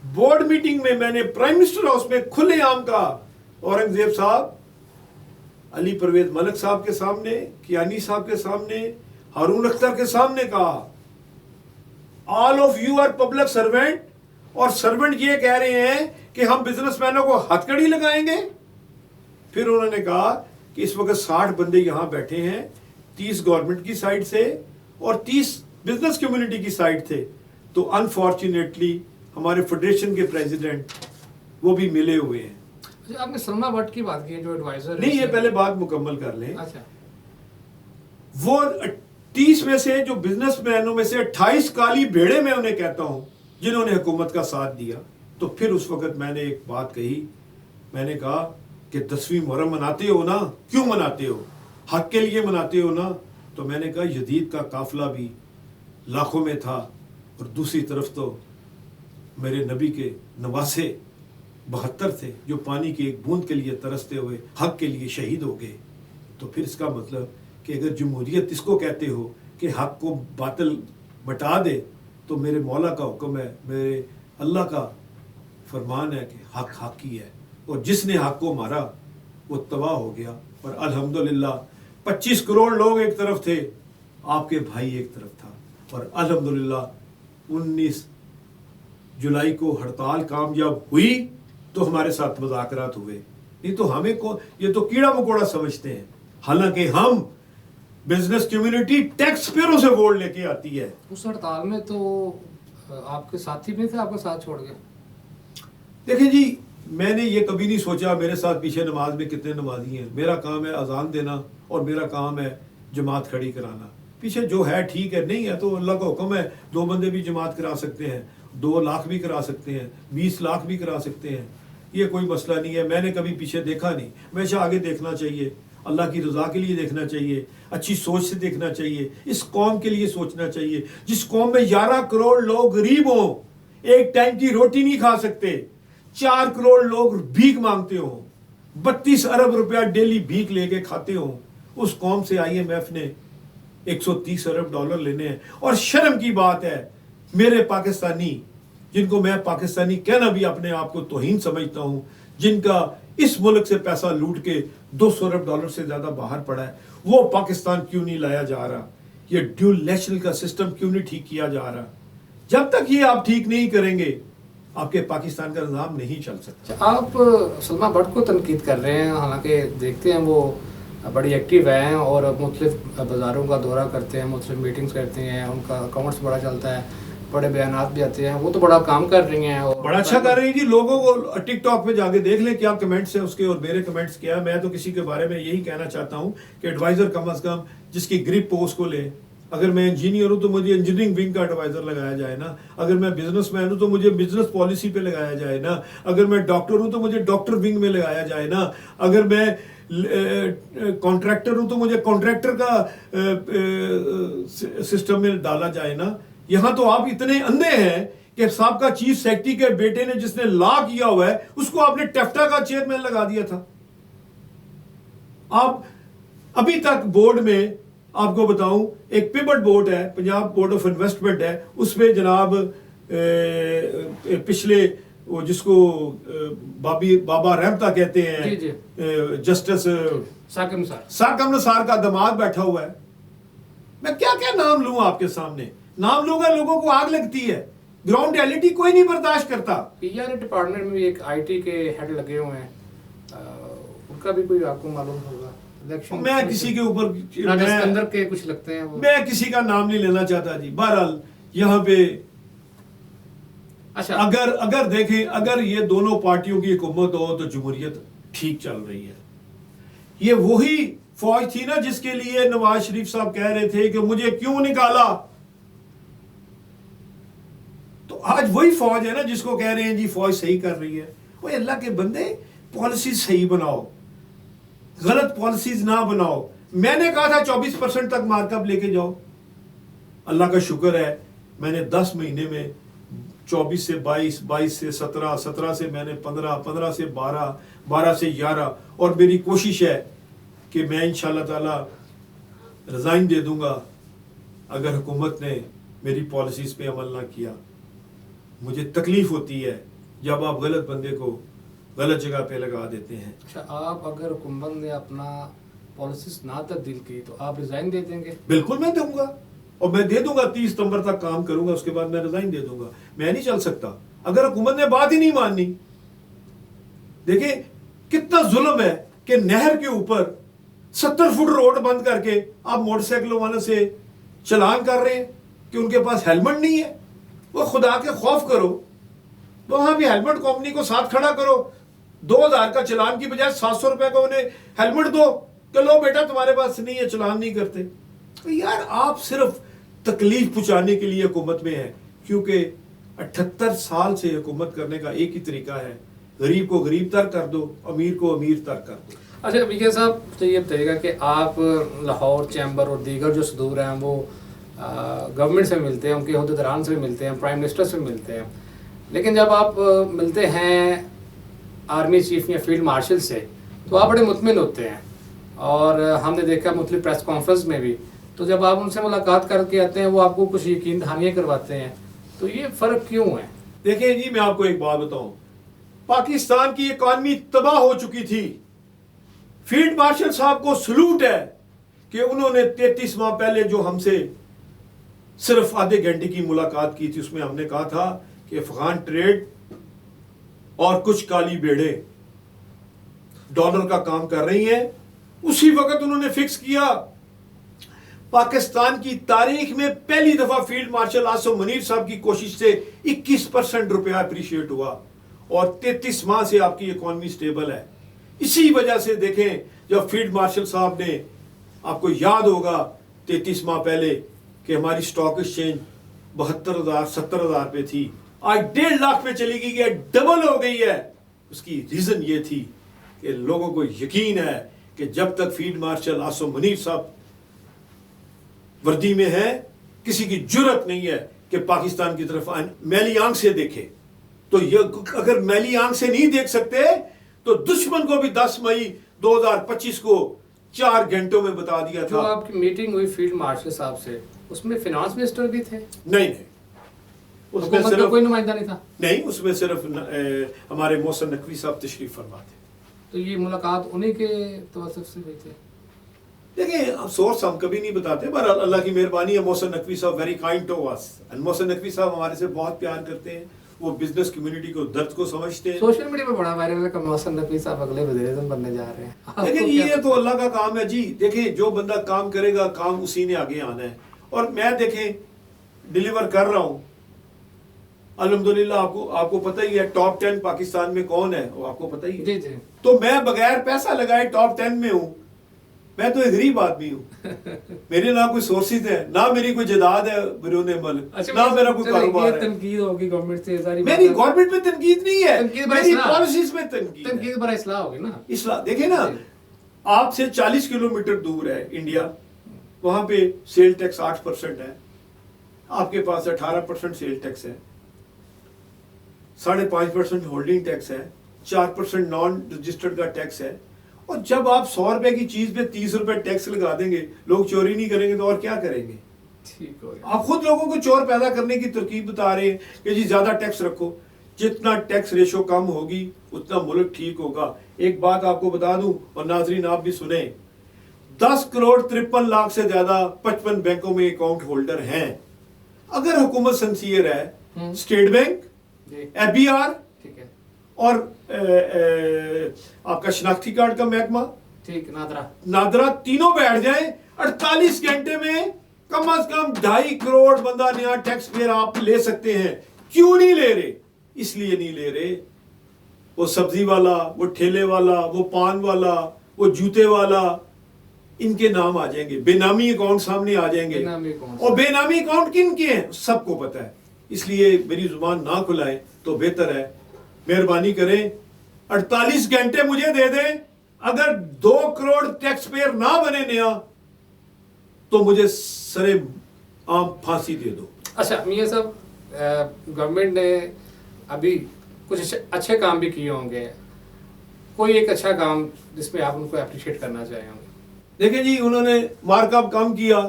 बोर्ड मीटिंग में मैंने प्राइम मिनिस्टर हाउस में खुले आम कहा, औरंगजेब साहब, अली परवेज मलिक साहब के सामने, कियानी साहब के सामने, हारून अख्तर के सामने कहा, all of you are public servant, और सर्वेंट ये कह रहे हैं कि हम बिजनेसमैनों को हथकड़ी लगाएंगे। फिर उन्होंने कहा कि इस वक्त 60 बंदे यहां बैठे हैं, 30 गवर्नमेंट की साइड से और 30 बिजनेस कम्युनिटी की साइड थे। तो अनफॉर्चुनेटली हमारे फेडरेशन के प्रेसिडेंट वो भी मिले हुए हैं। अच्छा, आपने सलमा भट्ट की बात की, जो एडवाइजर नहीं, ये पहले बात मुकम्मल कर लें। अच्छा, वो 30 में से जो बिजनेसमैनों में से 28 काली भेड़े मैं उन्हें कहता हूं जिन्होंने हुकूमत का साथ दिया। तो फिर उस वक्त मैंने एक बात कही, मैंने कहा कि 10वीं मुहर्रम मनाते हो ना, क्यों मनाते हो? हक के लिए मनाते हो ना? तो मैंने कहा यजीद का काफिला भी लाखों में था और दूसरी तरफ तो मेरे नबी के नवासे 72 थे जो पानी की एक बूंद के लिए तरसते हुए हक के लिए शहीद हो गए। तो फिर इसका मतलब कि अगर जमहूरियत इसको कहते हो कि हक को बातिल बटा दे, तो मेरे मौला का हुक्म है, मेरे अल्लाह का फरमान है कि हक हक ही है, और जिसने हक को मारा वो तबाह हो गया। और अल्हम्दुलिल्लाह 25 करोड़ लोग एक तरफ थे, आपके भाई एक तरफ था, और अल्हम्दुलिल्लाह 19 जुलाई को हड़ताल कामयाब हुई तो हमारे साथ मुज़ाकरात हुए, नहीं तो हमें को ये तो कीड़ा मकोड़ा समझते हैं। हालांकि हम बिजनेस कम्युनिटी टैक्स पेयरों से वोट लेके आती है। उस हड़ताल में तो आपके साथी भी थे, आपका साथ छोड़ गए। देखिए जी, मैंने ये कभी नहीं सोचा मेरे साथ पीछे नमाज में कितने नमाजी हैं। मेरा काम है अजान देना और मेरा काम है जमात खड़ी कराना। पीछे जो है ठीक है, नहीं है तो अल्लाह का हुक्म है, 2 बंदे भी जमात करा सकते हैं, 2 लाख भी करा सकते हैं, 20 लाख भी करा सकते हैं, ये कोई मसला नहीं है। मैंने कभी पीछे देखा नहीं, हमेशा आगे देखना चाहिए, अल्लाह की रज़ा के लिए देखना चाहिए, अच्छी सोच से देखना चाहिए, इस कौम के लिए सोचना चाहिए। जिस कौम में 11 करोड़ लोग गरीब हों, एक टाइम की रोटी नहीं खा सकते, 4 करोड़ लोग भीख मांगते हों, 32 अरब रुपया डेली भीख लेके खाते हों, उस कौम से IMF ने 130 अरब डॉलर लेने हैं। और शर्म की बात है, मेरे पाकिस्तानी, जिनको मैं पाकिस्तानी कहना भी अपने आप को तौहीन समझता हूं, जिनका इस मुल्क से पैसा लूट के 200 अरब डॉलर से ज्यादा बाहर पड़ा है, वो पाकिस्तान क्यों नहीं लाया जा रहा? ये ड्यूल नेशनल का सिस्टम क्यों नहीं ठीक किया जा रहा? जब तक ये आप ठीक नहीं करेंगे, आपके पाकिस्तान का निज़ाम नहीं चल सकता। आप सलमा भट्ट को तनकीद कर रहे हैं, हालांकि देखते हैं वो बड़ी एक्टिव हैं और मुख्तलिफ बाज़ारों का दौरा करते हैं, मुख्तलिफ मीटिंग्स करते हैं, उनका अकाउंट्स बड़ा चलता है, बड़े बयानात भी आते हैं, वो तो बड़ा काम कर रही हैं और बड़ा अच्छा कर रही है जी। लोगों को टिकटॉक पे जाके देख लें क्या कमेंट्स हैं उसके और मेरे कमेंट्स क्या है। मैं तो किसी के बारे में यही कहना चाहता हूँ कि एडवाइजर कम अज कम जिसकी ग्रिप हो उसको ले। अगर मैं इंजीनियर हूँ तो मुझे इंजीनियरिंग विंग का एडवाइजर लगाया जाए ना, अगर मैं बिजनेसमैन हूँ तो मुझे बिजनेस पॉलिसी पे लगाया जाए ना, अगर मैं डॉक्टर हूँ तो मुझे डॉक्टर विंग में लगाया जाए ना, अगर मैं कॉन्ट्रैक्टर हूँ तो मुझे कॉन्ट्रैक्टर का सिस्टम में डाला जाए ना। यहाँ तो आप इतने अंधे हैं कि साहब का चीफ सेक्रेटरी के बेटे ने जिसने लॉ किया हुआ है उसको आपने टेफ्टा का चेयरमैन लगा दिया था। आप अभी तक बोर्ड में, आपको बताऊं, एक पिवट बोर्ड है, पंजाब बोर्ड ऑफ इन्वेस्टमेंट है, उसमें जनाब पिछले वो जिसको बाबा रहमता कहते हैं, जस्टिस साकिब निसार का दामाद बैठा हुआ है। मैं क्या क्या नाम लूं आपके सामने? नाम लूंगा लोगों को आग लगती है। ग्राउंड रियलिटी कोई नहीं बर्दाश्त करता। PR डिपार्टमेंट में भी एक IT के हेड लगे हुए हैं, उनका भी कोई आपको मालूम होगा? मैं किसी के ऊपर अंदर के कुछ लगते हैं वो। मैं किसी का नाम नहीं लेना चाहता जी। बहरहाल यहाँ पे अच्छा, अगर देखें, अगर ये दोनों पार्टियों की हुकूमत हो तो जमहूरियत ठीक चल रही है। ये वही फौज थी ना जिसके लिए नवाज शरीफ साहब कह रहे थे कि मुझे क्यों निकाला, तो आज वही फौज है ना जिसको कह रहे हैं जी फौज सही कर रही है। वो अल्लाह के बंदे, पॉलिसी सही बनाओ, गलत पॉलिसीज ना बनाओ। मैंने कहा था 24% तक मार्कअप लेके जाओ। अल्लाह का शुक्र है मैंने 10 महीने में 24 से 22, 22 से 17, 17 से मैंने 15, 15 से 12, 12 से 11, और मेरी कोशिश है कि मैं इंशाल्लाह ताला रिजाइन दे दूंगा अगर हुकूमत ने मेरी पॉलिसीज पे अमल ना किया। मुझे तकलीफ होती है जब आप गलत बंदे को गलत जगह पे लगा देते हैं। अच्छा, आप अगर हुकूमत ने अपना पॉलिसीज ना तब्दील की तो आप रिजाइन दे देंगे? बिल्कुल मैं दूंगा, और मैं दे दूंगा, 30 सितंबर तक काम करूंगा, उसके बाद मैं रिजाइन दे दूंगा। मैं नहीं चल सकता अगर हुकूमत ने बात ही नहीं माननी। देखिए कितना जुल्म है कि नहर के ऊपर 70 फुट रोड बंद करके आप मोटरसाइकिलों वालों से चलान कर रहे हैं कि उनके पास हेलमेट नहीं है। वो खुदा के खौफ करो, तो वहां भी हेलमेट कंपनी को साथ खड़ा करो, 2000 का चलान की बजाय 700 रुपए का उन्हें हेलमेट दो कि लो बेटा तुम्हारे पास नहीं है, चलान नहीं करते। तो यार आप सिर्फ तकलीफ पहुंचाने के लिए हुकूमत में है, क्योंकि 78 साल से हुकूमत करने का एक ही तरीका है, गरीब को गरीब तर कर दो, अमीर को अमीर तर कर दो। अच्छा बीके साहब, तो ये बताइएगा कि आप लाहौर चैम्बर और दीगर जो सदूर हैं वो गवर्नमेंट से मिलते हैं, उनके अहदेदारान से भी मिलते हैं, प्राइम मिनिस्टर से भी मिलते हैं, लेकिन जब आप मिलते हैं आर्मी चीफ या फील्ड मार्शल से तो आप बड़े मुतमिन होते हैं, और हमने देखा मुख्तलिफ प्रेस कॉन्फ्रेंस में भी, तो जब आप उनसे मुलाकात करके आते हैं वो आपको कुछ यकीन दहानियाँ करवाते हैं, तो ये फ़र्क क्यों है? देखिए जी, मैं आपको एक बात बताऊं, पाकिस्तान की इकॉनमी तबाह हो चुकी थी। फील्ड मार्शल साहब को सलूट है कि उन्होंने 33 माह पहले जो हमसे सिर्फ आधे घंटे की मुलाकात की थी, उसमें हमने कहा था कि अफगान ट्रेड और कुछ काली बेड़े डॉलर का काम कर रही हैं। उसी वक्त उन्होंने फिक्स किया। पाकिस्तान की तारीख में पहली दफा फील्ड मार्शल आसिम मुनीर साहब की कोशिश से 21% रुपया अप्रिशिएट हुआ, और 33 माह से आपकी इकॉनमी स्टेबल है। इसी वजह से देखें, जब फील्ड मार्शल साहब ने, आपको याद होगा 33 माह पहले, कि हमारी स्टॉक एक्सचेंज 72,000 70,000 पे थी, आज 1.5 लाख पे चली गई है, डबल हो गई है। उसकी रीजन ये थी कि लोगों को यकीन है कि जब तक फील्ड मार्शल आसिम मुनीर साहब वर्दी में है, किसी की जुर्रत नहीं है कि पाकिस्तान की तरफ मैली आंख से देखे। तो ये अगर मैली आंख से नहीं देख सकते तो दुश्मन को भी 10 मई 2025 को 4 घंटों में बता दिया था। जो आपकी मीटिंग हुई फील्ड मार्शल साहब से, उसमें फिनांस मिनिस्टर भी थे? नहीं, उसमें सिर्फ कोई नुमाइंदा नहीं था? नहीं, उसमें सिर्फ हमारे मोहसिन नकवी साहब तशरीफ फरमा थे। तो ये मुलाकात उन्हीं के तवज्जुह से हुई थी? देखिए, अब सोर्स हम कभी नहीं बताते, पर अल्लाह की मेहरबानी है, Mohsin Naqvi sahab very kind to us. Mohsin Naqvi sahab हमारे से बहुत प्यार करते हैं, वो बिजनेस कम्युनिटी को दर्द को समझते हैं। सोशल मीडिया पे बड़ा वायरल है कि मोहसिन नकवी साहब अगले वज़ीर-ए-आज़म बनने जा रहे हैं। देखिए ये तो अल्लाह का काम है जी। देखिए जो बंदा काम करेगा, काम उसी ने आगे आना है, और मैं देखें डिलीवर कर रहा हूँ अल्हम्दुलिल्लाह। आपको पता ही है टॉप 10 पाकिस्तान में कौन है, वो आपको पता ही है। जी जी। तो मैं बगैर पैसा लगाए टॉप 10 में हूँ। मैं तो एक गरीब आदमी हूँ, मेरे ना कोई सोर्सेज है, ना मेरी कोई जायदाद है बिरूने मुल्क, ना मेरा कोई कारोबार है। तनकीद होगी गवर्नमेंट से, सारी मेरी गवर्नमेंट में तनकीद नहीं है, मेरी पॉलिसीज में तनकीद पर इस्लाह होगी ना। इस्लाह देखिए ना, आपसे 40 किलोमीटर दूर है इंडिया, वहां पे सेल टैक्स 8% है, आपके पास 18% सेल टैक्स है, 5.5% होल्डिंग टैक्स है, 4% नॉन रजिस्टर्ड का टैक्स है। और जब आप 100 रुपए की चीज पे 30 रुपए टैक्स लगा देंगे, लोग चोरी नहीं करेंगे तो और क्या करेंगे? ठीक हो गया। आप खुद लोगों को चोर पैदा करने की तरकीब बता रहे हैं कि जी ज्यादा टैक्स रखो। जितना टैक्स रेशो कम होगी उतना मुल्क ठीक होगा। एक बात आपको बता दूं, और नाजरीन आप भी सुने, 10 करोड़ 53 लाख से ज्यादा 55 बैंकों में अकाउंट होल्डर हैं। अगर हुकूमत सिंसियर है, स्टेट बैंक, FBR और आपका शनाख्ती कार्ड का महकमा, ठीक, नादरा तीनों बैठ जाएं, 48 घंटे में कम से कम 2.5 करोड़ बंदा नया टैक्स पेयर आप ले सकते हैं। क्यों नहीं ले रहे? इसलिए नहीं ले रहे, वो सब्जी वाला, वो ठेले वाला, वो पान वाला, वो जूते वाला, इनके नाम आ जाएंगे, बेनामी अकाउंट सामने आ जाएंगे। और बेनामी अकाउंट किन के हैं सबको पता है। इसलिए मेरी जुबान ना खुलाएं तो बेहतर है। मेहरबानी करें, 48 घंटे मुझे दे दें। अगर 2 करोड़ टैक्स पेयर ना बने नया तो मुझे सरे आम फांसी दे दो। अच्छा मियां साहब, गवर्नमेंट ने अभी कुछ अच्छे काम भी किए होंगे, कोई एक अच्छा काम जिसमें आप उनको अप्रिशिएट करना चाहे होंगे? देखिए जी, उन्होंने मार्कअप कम किया,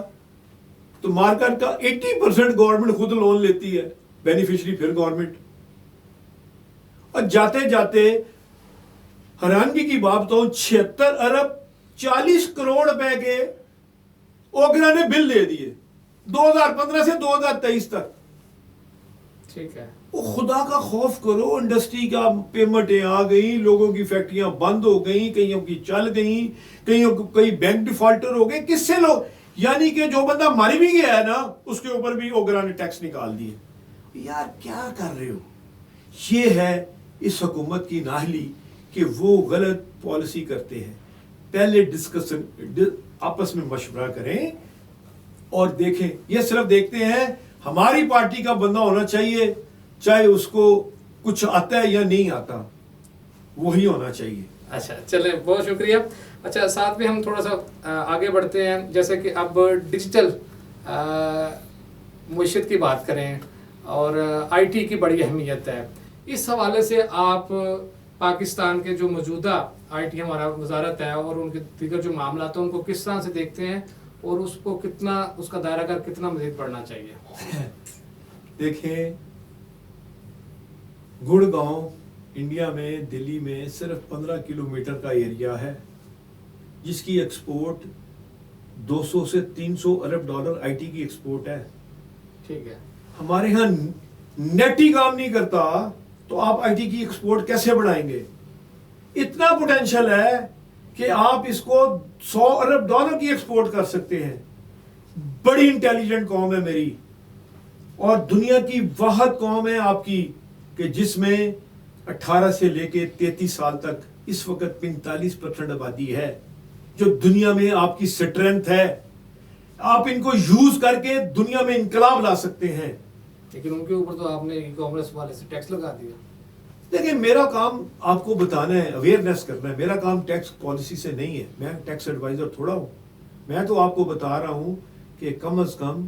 तो मार्कअप का 80% गवर्नमेंट खुद लोन लेती है, बेनिफिशियरी फिर गवर्नमेंट। اور جاتے جاتے حیرانگی کی بات تو 76 ارب 40 کروڑ روپے کے اوگرا نے بل دے دیے 2015 سے 2023 تک. ٹھیک ہے. خدا کا خوف کرو, انڈسٹری کا پیمنٹیں آ گئی, لوگوں کی فیکٹریاں بند ہو گئیں, کئیوں کی چل گئیں, کئی بینک ڈیفالٹر ہو گئے. کس سے لوگ, یعنی کہ جو بندہ مر بھی گیا ہے نا اس کے اوپر بھی اوگرا نے ٹیکس نکال دیے. یار کیا کر رہے ہو؟ یہ ہے اس حکومت کی نااہلی کہ وہ غلط پالیسی کرتے ہیں. پہلے ڈسکشن آپس میں مشورہ کریں اور دیکھیں. یہ صرف دیکھتے ہیں ہماری پارٹی کا بندہ ہونا چاہیے, چاہے اس کو کچھ آتا ہے یا نہیں آتا, وہی ہونا چاہیے. اچھا چلیں, بہت شکریہ. اچھا ساتھ میں ہم تھوڑا سا آگے بڑھتے ہیں, جیسے کہ اب ڈیجیٹل معیشت کی بات کریں اور آئی ٹی کی بڑی اہمیت ہے. اس حوالے سے آپ پاکستان کے جو موجودہ آئی ٹی ہمارا وزارت ہے اور ان کے دیگر جو معاملات ہیں ان کو کس طرح سے دیکھتے ہیں اور اس کو کتنا, اس کا دائرہ کار کتنا مزید بڑھنا چاہیے؟ دیکھیں, گڑگاؤں انڈیا میں, دلی میں صرف 15 کلومیٹر کا ایریا ہے جس کی ایکسپورٹ 200 سے 300 ارب ڈالر آئی ٹی کی ایکسپورٹ ہے. ٹھیک ہے. ہمارے ہاں نیٹ ہی کام نہیں کرتا تو آپ آئی ٹی کی ایکسپورٹ کیسے بڑھائیں گے؟ اتنا پوٹینشل ہے کہ آپ اس کو 100 ارب ڈالر کی ایکسپورٹ کر سکتے ہیں. بڑی انٹیلیجنٹ قوم ہے میری, اور دنیا کی واحد قوم ہے آپ کی کہ جس میں 18 سے لے کے 33 سال تک اس وقت 45% آبادی ہے, جو دنیا میں آپ کی سٹرینتھ ہے. آپ ان کو یوز کر کے دنیا میں انقلاب لا سکتے ہیں. لیکن ان کے اوپر تو آپ نے ای کامرس والے سے ٹیکس لگا دیا. دیکھیں, میرا کام آپ کو بتانا ہے, اویئرنیس کرنا ہے. میرا کام ٹیکس پالیسی سے نہیں ہے, میں ٹیکس ایڈوائزر تھوڑا ہوں. میں تو آپ کو بتا رہا ہوں کہ کم از کم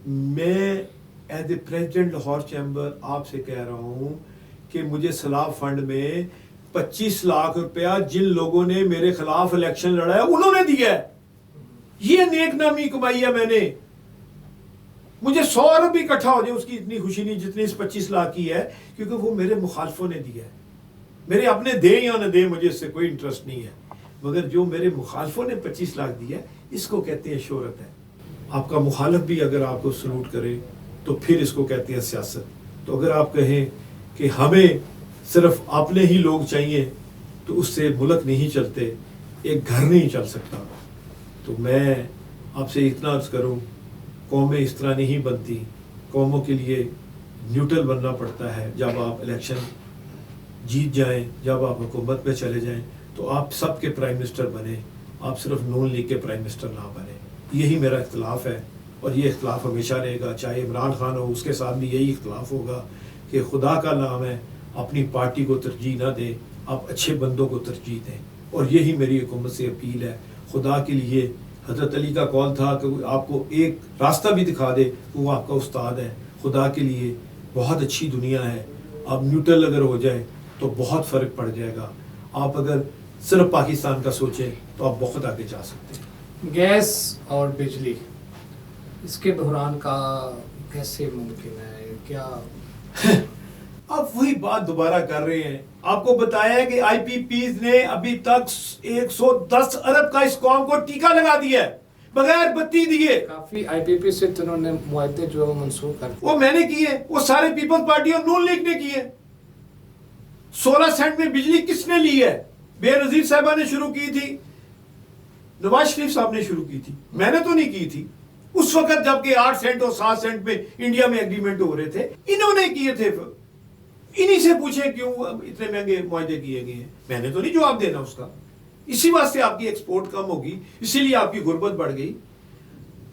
میں as a president Lahore chamber آپ سے کہہ رہا ہوں کہ مجھے سیلاب فنڈ میں 25 لاکھ روپیہ جن لوگوں نے میرے خلاف الیکشن لڑایا انہوں نے دیا ہے. یہ نیک نامی کمائی ہے میں نے. مجھے 100 ارب بھی اکٹھا ہو جائے اس کی اتنی خوشی نہیں جتنی اس 25 لاکھ کی ہے, کیونکہ وہ میرے مخالفوں نے دیا ہے. میرے اپنے دے یا نہ دے مجھے اس سے کوئی انٹرسٹ نہیں ہے, مگر جو میرے مخالفوں نے 25 لاکھ دیا ہے اس کو کہتے ہیں شہرت ہے. آپ کا مخالف بھی اگر آپ کو سلوٹ کرے تو پھر اس کو کہتے ہیں سیاست. تو اگر آپ کہیں کہ ہمیں صرف اپنے ہی لوگ چاہیے تو اس سے ملک نہیں چلتے, ایک گھر نہیں چل سکتا. تو میں آپ سے اتنا عرض کروں, قومیں اس طرح نہیں بنتی. قوموں کے لیے نیوٹرل بننا پڑتا ہے. جب آپ الیکشن جیت جائیں, جب آپ حکومت میں چلے جائیں تو آپ سب کے پرائم منسٹر بنیں, آپ صرف نون لیگ کے پرائم منسٹر نہ بنیں. یہی میرا اختلاف ہے اور یہ اختلاف ہمیشہ رہے گا. چاہے عمران خان ہو, اس کے ساتھ بھی یہی اختلاف ہوگا کہ خدا کا نام ہے اپنی پارٹی کو ترجیح نہ دیں, آپ اچھے بندوں کو ترجیح دیں. اور یہی میری حکومت سے اپیل ہے. خدا کے لیے حضرت علی کا قول تھا کہ آپ کو ایک راستہ بھی دکھا دے, وہ آپ کا استاد ہے. خدا کے لیے بہت اچھی دنیا ہے. آپ نیوٹرل اگر ہو جائے تو بہت فرق پڑ جائے گا. آپ اگر صرف پاکستان کا سوچیں تو آپ بہت آگے جا سکتے ہیں. گیس اور بجلی, اس کے بحران کا کیسے ممکن ہے؟ کیا آپ وہی بات دوبارہ کر رہے ہیں؟ آپ کو بتایا ہے کہ آئی پی پیز نے ابھی تک 110 ارب کا اس قوم کو ٹیکہ لگا دیا ہے بغیر بتی دیے. کافی آئی پی پی سے انہوں نے معاہدے جو منسوخ کر وہ میں نے کیے, وہ سارے پیپلز پارٹی اور نون لیگ نے کیے. 16 سینٹ میں بجلی کس نے لی ہے؟ بے نظیر صاحبہ نے شروع کی تھی, نواز شریف صاحب نے شروع کی تھی, میں نے تو نہیں کی تھی. اس وقت جب کہ 8 سینٹ اور 7 سینٹ میں انڈیا میں ایگریمنٹ ہو رہے تھے, انہوں نے کیے تھے. انہی سے پوچھیں کیوں اتنے مہنگے معاہدے کیے گئے ہیں. میں نے تو نہیں جواب دینا اس کا. اسی واسطے آپ کی ایکسپورٹ کم ہوگی, اسی لیے آپ کی غربت بڑھ گئی.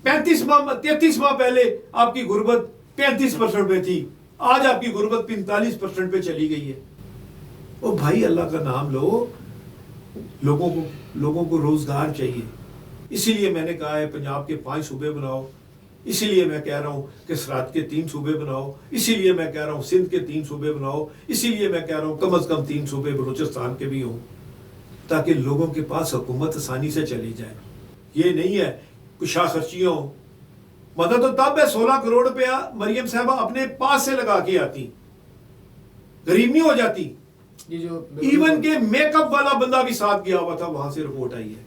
33 ماہ پہلے آپ کی غربت 35% پہ تھی, آج آپ کی غربت 45% پہ چلی گئی ہے. او بھائی اللہ کا نام لو, لوگوں کو روزگار چاہیے. اسی لیے میں نے کہا ہے پنجاب کے 5 صوبے بناؤ, اسی لیے میں کہہ رہا ہوں کہ سرحد کے 3 صوبے بناؤ, اسی لیے میں کہہ رہا ہوں سندھ کے 3 صوبے بناؤ, اسی لیے میں کہہ رہا ہوں کم از کم 3 صوبے بلوچستان کے بھی ہوں, تاکہ لوگوں کے پاس حکومت آسانی سے چلی جائے. یہ نہیں ہے کشا خرچیاں ہوں. مدد تو تب ہے 16 کروڑ روپیہ مریم صاحبہ اپنے پاس سے لگا کے آتی. गरीब नहीं हो जाती। ये जो इवन के मेकअप वाला बंदा भी साथ गया हुआ था, वहां से रिपोर्ट आई है,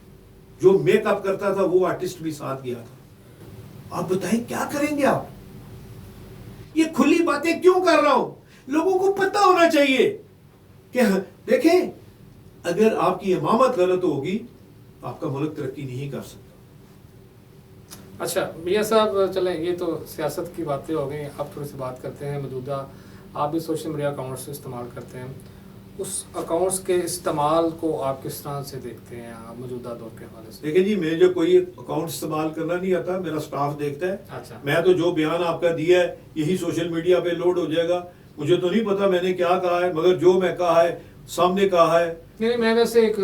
जो मेकअप करता था वो आर्टिस्ट भी साथ गया था। आप बताएं क्या करेंगे आप? ये खुली बातें क्यों कर रहा हूं? लोगों को पता होना चाहिए कि देखें, अगर आपकी इमामत गलत होगी आपका मुल्क तरक्की नहीं कर सकता। अच्छा मियां साहब, चलें ये तो सियासत की बातें हो गई, अब थोड़ी सी बात करते हैं मौजूदा। आप भी सोशल मीडिया अकाउंट्स इस्तेमाल करते हैं, उस अकाउंट्स के इस्तेमाल को आप किस तरह से देखते हैं मौजूदा दौर के हवाले से? देखिए जी, मुझे कोई अकाउंट इस्तेमाल करना नहीं आता, मेरा स्टाफ देखता है। अच्छा। मैं तो जो बयान आपका दिया है यही सोशल मीडिया पे लोड हो जाएगा। मुझे तो नहीं पता मैंने क्या कहा है, मगर जो मैं कहा है सामने कहा है। नहीं, मैं वैसे एक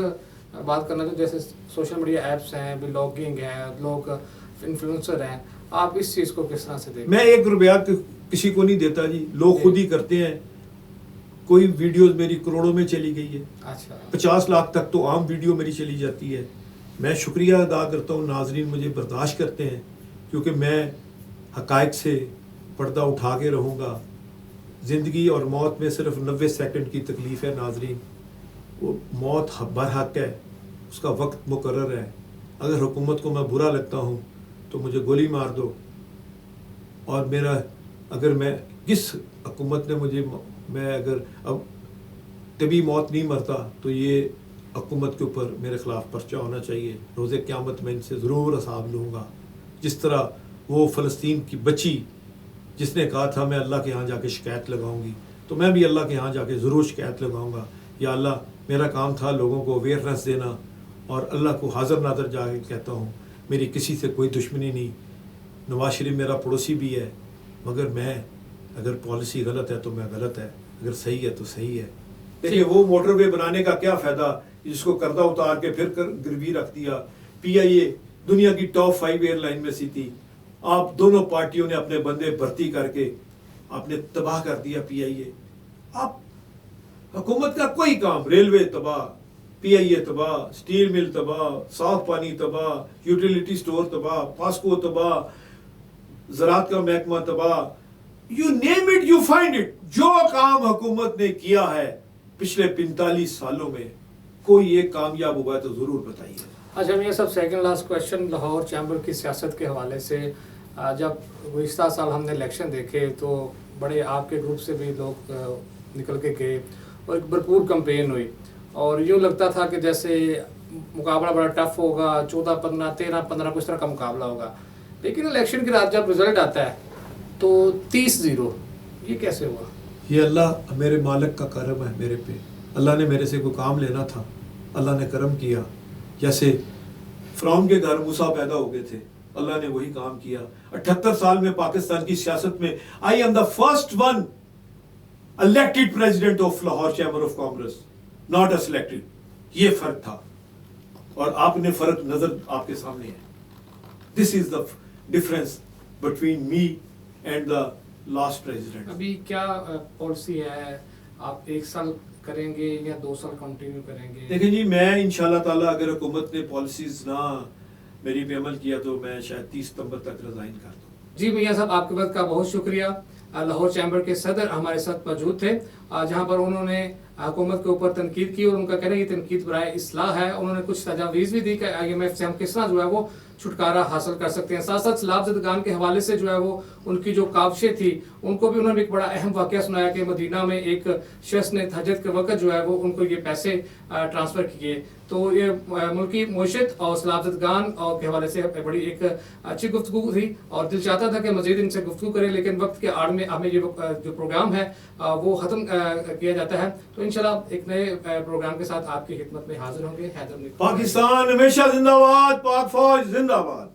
बात करना तो जैसे सोशल मीडिया ऐप्स हैं, ब्लॉगिंग है, लोग इन्फ्लुएंसर हैं, आप इस चीज़ को किस तरह से देखते हैं? मैं 1 रुपया किसी को नहीं देता जी, लोग खुद ही करते हैं। कोई वीडियोस मेरी करोड़ों में चली गई है। अच्छा। 50 लाख तक तो आम वीडियो मेरी चली जाती है। मैं शुक्रिया अदा करता हूँ, नाजरीन मुझे बर्दाश्त करते हैं, क्योंकि मैं हकायक से पर्दा उठा के रहूँगा। ज़िंदगी और मौत में सिर्फ 90 सेकंड की तकलीफ़ है नाजरीन। वो मौत बरहक है, उसका वक्त मुकर्रर है। अगर हुकूमत को मैं बुरा लगता हूँ तो मुझे गोली मार दो, और मेरा अगर मैं किस हुकूमत ने मुझे, मैं अगर अब तभी मौत नहीं मरता तो ये हुकूमत के ऊपर मेरे ख़िलाफ़ पर्चा होना चाहिए। रोज़े क़यामत में इनसे ज़रूर हिसाब लूँगा। जिस तरह वो फ़लस्तीन की बच्ची जिसने कहा था मैं अल्लाह के यहाँ जाके शिकायत लगाऊंगी, तो मैं भी अल्लाह के यहाँ जाके ज़रूर शिकायत लगाऊंगा। या अल्लाह, मेरा काम था लोगों को अवेयरनेस देना, और अल्लाह को हाज़िर नाज़र जाके कहता हूँ मेरी किसी से कोई दुश्मनी नहीं। नवाज शरीफ मेरा पड़ोसी भी है, मगर मैं अगर पॉलिसी गलत है तो मैं गलत है, अगर सही है तो सही है। देखिए, वो मोटरवे बनाने का क्या फ़ायदा जिसको कर्जा उतार के फिर गिरवी रख दिया। PIA दुनिया की टॉप 5 एयरलाइन में से थी। आप दोनों पार्टियों ने अपने बंदे भर्ती करके आपने तबाह कर दिया PIA। आप हुकूमत का कोई काम, रेलवे तबाह, PIA तबाह, स्टील मिल तबाह, साफ पानी तबाह, यूटिलिटी स्टोर तबाह, पास्को तबाह, ज़राअत का महकमा तबाह, you name it you find it. जो काम हुकूमत ने किया है पिछले 45 सालों में, कोई एक कामयाब हुआ है तो ज़रूर बताइए। अच्छा मियां साहब, second last question Lahore chamber की सियासत के हवाले से। जब गुज़िश्ता साल हमने इलेक्शन देखे तो बड़े आपके ग्रुप से भी लोग निकल के गए और एक भरपूर कैंपेन हुई, और यूँ लगता था कि जैसे मुकाबला बड़ा टफ होगा, 14-15, 13-15 कुछ तरह का मुकाबला होगा। लेकिन इलेक्शन की रात जब रिजल्ट आता है तो 30-0, ये कैसे हुआ? ये अल्लाह मेरे मालिक का करम है मेरे पे। अल्लाह ने मेरे से कोई काम लेना था, अल्लाह ने करम किया। जैसे फ़िरौन के घर मूसा पैदा हो गए थे, अल्लाह ने वही काम किया। 78 साल में पाकिस्तान की सियासत में I am the first one elected president of Lahore chamber of commerce, not a selected. ये फर्क था, और आपने फर्क नजर आपके सामने है। This is the difference between me and the last president. अभी क्या पॉलिसी है, आप 1 साल करेंगे या 2 साल कंटिन्यू करेंगे? देखिए जी, मैं इंशाल्लाह ताला अगर हुकूमत ने पॉलिसीज ना मेरी पे अमल किया तो मैं शायद 30 सितंबर तक रिजाइन कर दूँ। जी मियां साहब, आपके वक्त का बहुत शुक्रिया। लाहौर चैम्बर के सदर हमारे साथ मौजूद थे, जहां पर उन्होंने हुकूमत के ऊपर तनकीद की, और उनका कहना है ये तनकीद बराए इस्लाह है। उन्होंने कुछ तजावीज़ भी दी कि IMF से हम किस तरह जो है वो छुटकारा हासिल कर सकते हैं। साथ साथ सैलाब ज़दगान के हवाले से जो है वो उनकी जो काविशें थी उनको भी उन्होंने एक बड़ा अहम वाक़या सुनाया कि मदीना में एक शख्स ने हजत के वक्त जो है वो उनको ये पैसे ट्रांसफ़र किए। तो ये मुल्की मईशत और सैलाब ज़दगान और के हवाले से बड़ी एक अच्छी गुफ्तगू थी, और दिल चाहता था कि मज़ीद इनसे गुफ्तगू करें, लेकिन वक्त के आड़ में हमें ये जो प्रोग्राम है वो ख़त्म किया जाता है। तो इंशाल्लाह एक नए प्रोग्राम के साथ आपकी खिदमत में हाजिर होंगे। हैदर पाकिस्तान हमेशा जिंदाबाद, पाक फौज जिंदाबाद।